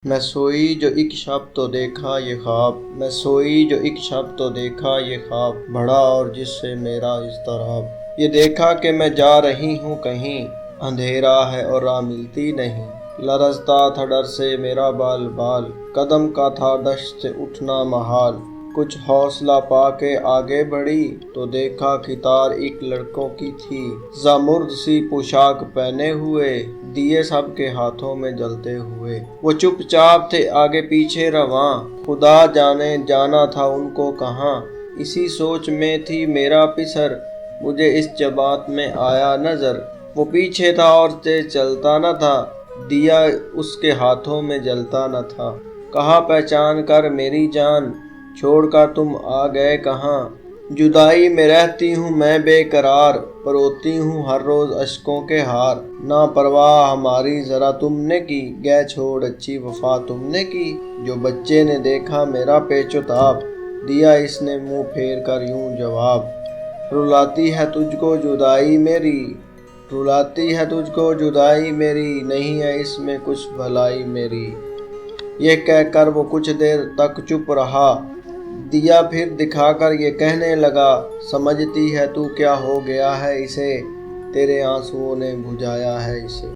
میں سوئی جو ایک شب تو دیکھا یہ خواب، میں سوئی جو ایک شب تو دیکھا یہ خواب، بڑھا اور جس سے میرا اضطراب۔ یہ دیکھا کہ میں جا رہی ہوں کہیں، اندھیرا ہے اور راہ ملتی نہیں، لرزتا تھا ڈر سے میرا بال بال، قدم کا تھا دشت سے اٹھنا محال۔ کچھ حوصلہ پا کے آگے بڑھی تو دیکھا قطار ایک لڑکوں کی تھی، زامرد سی پوشاک پہنے ہوئے، دیے سب کے ہاتھوں میں جلتے ہوئے۔ وہ چپ چاپ تھے آگے پیچھے رواں، خدا جانے جانا تھا ان کو کہاں۔ اسی سوچ میں تھی میرا پسر، مجھے اس جماعت میں آیا نظر۔ وہ پیچھے تھا اور تیز چلتا نہ تھا، دیا اس کے ہاتھوں میں جلتا نہ تھا۔ کہا پہچان کر میری جان، چھوڑ کر تم آ گئے کہاں۔ جدائی میں رہتی ہوں میں بے قرار، پروتی ہوں ہر روز اشکوں کے ہار۔ نہ پرواہ ہماری ذرا تم نے کی، گئے چھوڑ اچھی وفا تم نے کی۔ جو بچے نے دیکھا میرا پیچ و تاب، دیا اس نے منہ پھیر کر یوں جواب۔ رلاتی ہے تجھ کو جدائی میری، رلاتی ہے تجھ کو جدائی میری، نہیں ہے اس میں کچھ بھلائی میری۔ یہ کہہ کر وہ کچھ دیر تک چپ رہا، دیا پھر دکھا کر یہ کہنے لگا، سمجھتی ہے تو کیا ہو گیا ہے اسے، تیرے آنسوؤں نے بجھایا ہے اسے۔